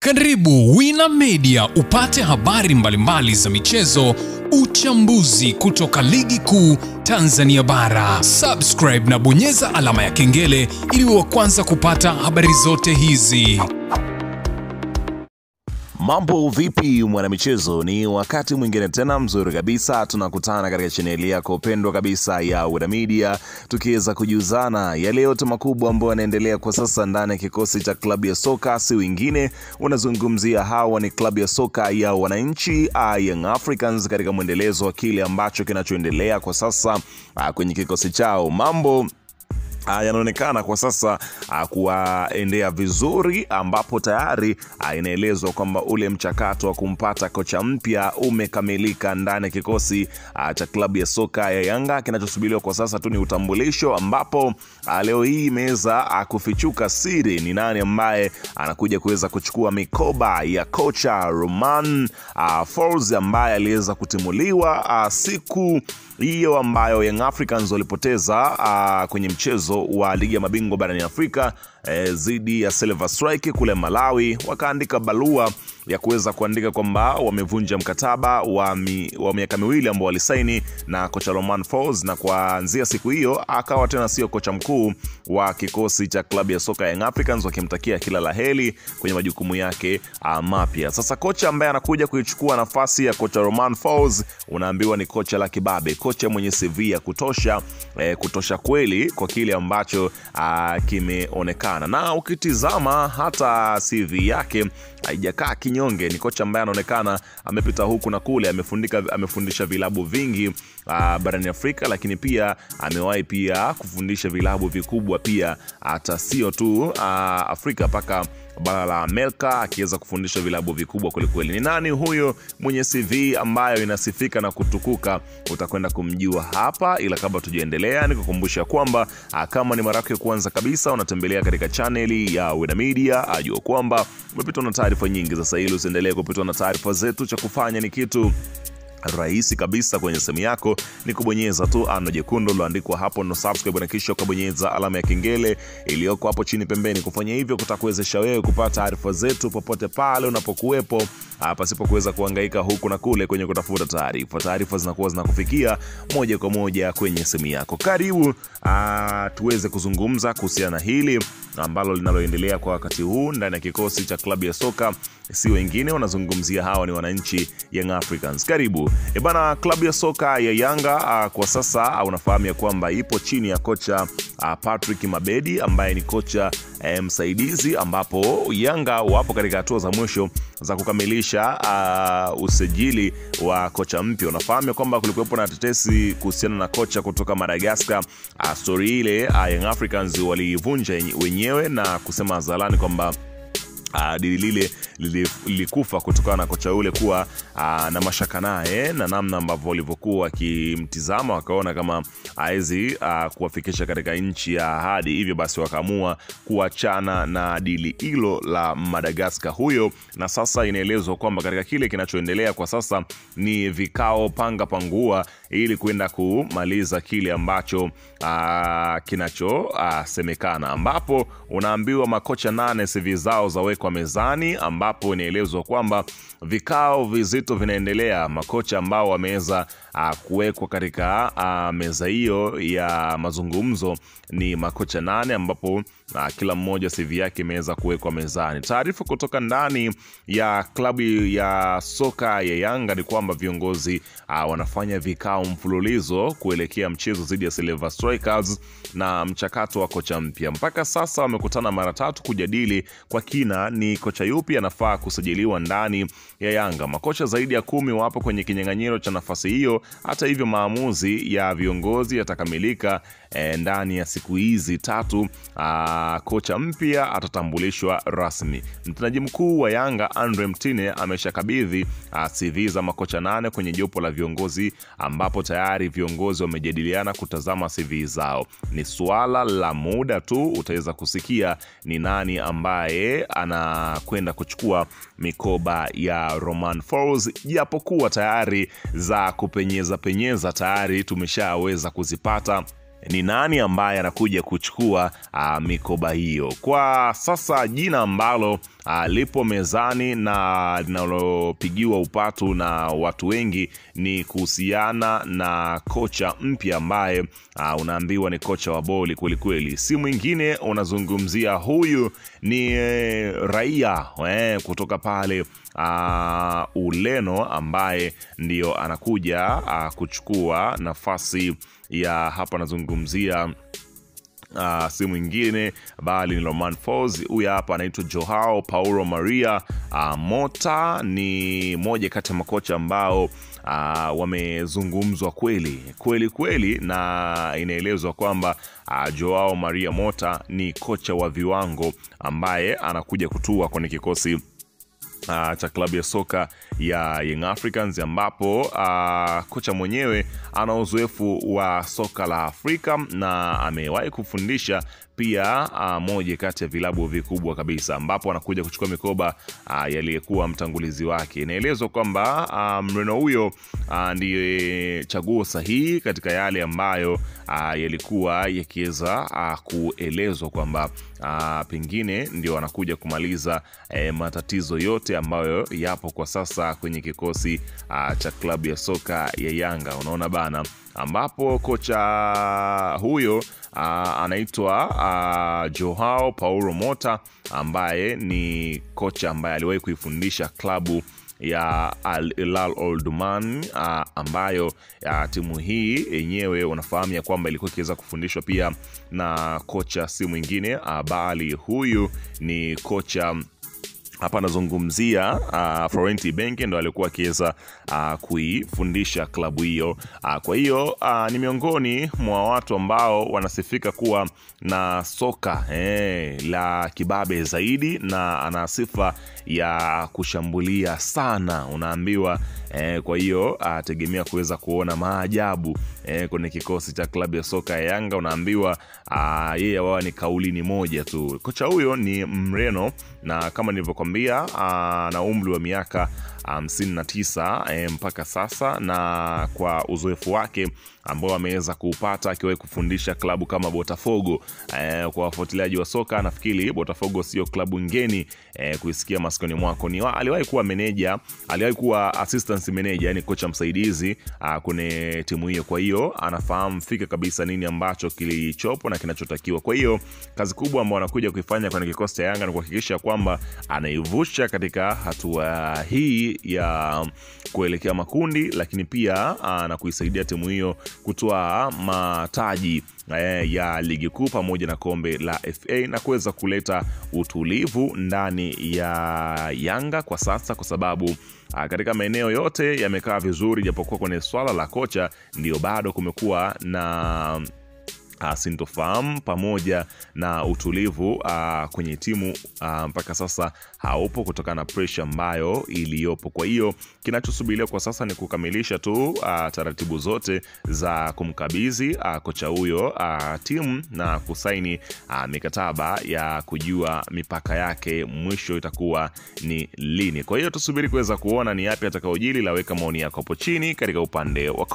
Karibu Wina Media upate habari mbalimbali za michezo, uchambuzi kutoka ligi kuu Tanzania bara. Subscribe na bonyeza alama ya kengele ili uwe wa kwanza kupata habari zote hizi. Mambo vipi mwanamichezo, ni wakati mwingine tena mzuri kabisa tunakutana katika chaneli yako pendwa kabisa ya Wina Media, tukiweza kujuzana yale yote makubwa ambayo yanaendelea kwa sasa ndani ya kikosi cha klabu ya soka. Si wengine unazungumzia hawa ni klabu ya soka ya wananchi Young Africans, katika mwendelezo wa kile ambacho kinachoendelea kwa sasa kwenye kikosi chao. Mambo yanaonekana kwa sasa kuwaendea vizuri, ambapo tayari inaelezwa kwamba ule mchakato wa kumpata kocha mpya umekamilika ndani ya kikosi cha klabu ya soka ya Yanga. Kinachosubiriwa kwa sasa tu ni utambulisho, ambapo leo hii imeweza kufichuka siri ni nani ambaye anakuja kuweza kuchukua mikoba ya kocha Romain Folz, ambaye aliweza kutimuliwa siku hiyo ambayo Young Africans walipoteza kwenye mchezo wa ligi ya mabingwa barani Afrika zidi ya Silver Strike kule Malawi. Wakaandika barua ya kuweza kuandika kwamba wamevunja mkataba wa miaka miwili ambao walisaini na kocha Romain Folz, na kuanzia siku hiyo akawa tena sio kocha mkuu wa kikosi cha klabu ya soka Young Africans, wakimtakia kila laheri kwenye majukumu yake mapya. Sasa kocha ambaye anakuja kuichukua nafasi ya kocha Romain Folz unaambiwa ni kocha la kibabe, kocha mwenye CV ya kutosha kweli kwa kile ambacho kimeonekana. Na ukitizama hata CV yake haijakaa kinyonge. Ni kocha ambaye anaonekana amepita huku na kule, amefundisha vilabu vingi barani Afrika, lakini pia amewahi pia kufundisha vilabu vikubwa pia, hata sio tu Afrika paka bara la Amerika, akiweza kufundisha vilabu vikubwa kweli. Ni nani huyo mwenye CV ambayo inasifika na kutukuka? Utakwenda kumjua hapa, ila kabla tujaendelea nikukumbusha kwamba kama ni mara yako ya kwanza kabisa unatembelea katika channel ya Wina Media, ajua kwamba umepitwa na taarifa nyingi. Sasa ili usiendelee kupitwa na taarifa zetu, cha kufanya ni kitu rahisi kabisa. Kwenye simu yako ni kubonyeza tu ano jekundu liloandikwa hapo no subscribe, na kisha kubonyeza alama ya kengele iliyoko hapo chini pembeni. Kufanya hivyo kutakuwezesha wewe kupata taarifa zetu popote pale unapokuwepo, pasipo kuweza kuhangaika huku na kule kwenye kutafuta taarifa. Taarifa zinakuwa zinakufikia moja kwa moja kwenye simu yako. Karibu tuweze kuzungumza kuhusiana na hili ambalo linaloendelea kwa wakati huu ndani ya kikosi cha klabu ya soka. Si wengine unazungumzia hawa ni wananchi Young Africans. Karibu. Bana, klabu ya soka ya Yanga kwa sasa unafahamu ya kwamba ipo chini ya kocha Patrick Mabedi, ambaye ni kocha msaidizi, ambapo Yanga wapo katika hatua za mwisho za kukamilisha usajili wa kocha mpya. Unafahamu kwamba kulikuwepo na tetesi kuhusiana na kocha kutoka Madagascar. Story ile Young Africans walivunja wenyewe na kusema hadharani kwamba dili lile lilikufa kutokana na kocha ule kuwa na mashaka naye na namna ambavyo walivyokuwa wakimtizama, wakaona kama haezi kuwafikisha katika nchi ya ahadi. Hivyo basi wakaamua kuachana na dili hilo la Madagascar huyo, na sasa inaelezwa kwamba katika kile kinachoendelea kwa sasa ni vikao panga pangua ili kwenda kumaliza kile ambacho kinachosemekana, ambapo unaambiwa makocha 8 CV zao zawekwa mezani, ambapo inaelezwa kwamba vikao vizito vinaendelea. Makocha ambao wameweza kuwekwa katika meza hiyo ya mazungumzo ni makocha 8, ambapo kila mmoja CV yake imeweza kuwekwa mezani. Taarifa kutoka ndani ya klabu ya soka ya Yanga ni kwamba viongozi wanafanya vikao mfululizo kuelekea mchezo dhidi ya Silver Strikers na mchakato wa kocha mpya. Mpaka sasa wamekutana mara 3 kujadili kwa kina ni kocha yupi anafaa kusajiliwa ndani ya Yanga. Makocha zaidi ya 10 wapo kwenye kinyang'anyiro cha nafasi hiyo. Hata hivyo maamuzi ya viongozi yatakamilika ndani ya siku hizi 3. Kocha mpya atatambulishwa rasmi. Mtendaji mkuu wa Yanga Andre Mtine ameshakabidhi CV za makocha 8 kwenye jopo la viongozi, ambapo tayari viongozi wamejadiliana kutazama CV zao. Ni swala la muda tu utaweza kusikia ni nani ambaye anakwenda kuchukua mikoba ya Romain Folz, japokuwa tayari za kupenyeza tayari tumeshaweza kuzipata ni nani ambaye anakuja kuchukua mikoba hiyo. Kwa sasa jina ambalo lipo mezani na linalopigiwa upatu na watu wengi ni kuhusiana na kocha mpya ambaye unaambiwa ni kocha wa boli kweli kweli. Si mwingine, unazungumzia huyu ni raia kutoka pale Ureno ambaye ndio anakuja kuchukua nafasi ya hapa. Nazungumzia si mwingine bali ni Romain Folz. Huyu hapa anaitwa Joao Paulo Maria Mota. Ni moja kati ya makocha ambao wamezungumzwa kweli, na inaelezwa kwamba Joao Maria Mota ni kocha wa viwango ambaye anakuja kutua kwenye kikosi cha klabu ya soka ya Young Africans, ambapo kocha mwenyewe ana uzoefu wa soka la Afrika na amewahi kufundisha pia moja kati ya vilabu vikubwa kabisa, ambapo anakuja kuchukua mikoba yaliyekuwa mtangulizi wake. Inaelezwa kwamba Mreno huyo ndiye chaguo sahihi katika yale ambayo yalikuwa yakiweza kuelezwa kwamba pengine ndio anakuja kumaliza matatizo yote ambayo yapo kwa sasa kwenye kikosi cha klabu ya soka ya Yanga. Unaona bana, ambapo kocha huyo anaitwa Joao Paulo Mota, ambaye ni kocha ambaye aliwahi kuifundisha klabu ya Al Hilal Omdurman, ambayo timu hii yenyewe unafahamu ya kwamba ilikuwa ikiweza kufundishwa pia na kocha si mwingine bali huyu ni kocha hapa nazungumzia Florent Ibenge, ndo alikuwa akiweza kuifundisha klabu hiyo. Kwa hiyo ni miongoni mwa watu ambao wanasifika kuwa na soka la kibabe zaidi, na ana sifa ya kushambulia sana, unaambiwa. Kwa hiyo tegemea kuweza kuona maajabu kwenye kikosi cha klabu ya soka ya Yanga. Unaambiwa yeye wao ni kaulini moja tu. Kocha huyo ni Mreno, na kama nilivyokuambia na umri wa miaka 59 mpaka sasa, na kwa uzoefu wake ambao ameweza kupata akiwahi kufundisha klabu kama Botafogo. Kwa wafuatiliaji wa soka, nafikiri Botafogo sio klabu ngeni kuisikia maskoni mwako. Aliwahi kuwa manager, aliwahi kuwa assistant manager, yani kocha msaidizi kwenye timu hiyo. Kwa hiyo anafahamu fika kabisa nini ambacho kilichopo na kinachotakiwa. Kwa hiyo kazi kubwa ambayo anakuja kuifanya kwenye kikosi cha Yanga ni kuhakikisha kwamba anaivusha katika hatua hii ya kuelekea makundi, lakini pia na kuisaidia timu hiyo kutoa mataji ya ligi kuu pamoja na kombe la FA, na kuweza kuleta utulivu ndani ya Yanga kwa sasa, kwa sababu katika maeneo yote yamekaa vizuri, japokuwa kwenye swala la kocha ndio bado kumekuwa na sintofahamu pamoja na utulivu kwenye timu mpaka sasa haupo kutokana na pressure ambayo iliyopo. Kwa hiyo kinachosubiriwa kwa sasa ni kukamilisha tu taratibu zote za kumkabidhi kocha huyo timu na kusaini mikataba ya kujua mipaka yake mwisho itakuwa ni lini. Kwa hiyo tusubiri kuweza kuona ni yapi atakaojili. Laweka maoni yako hapo chini katika upande wa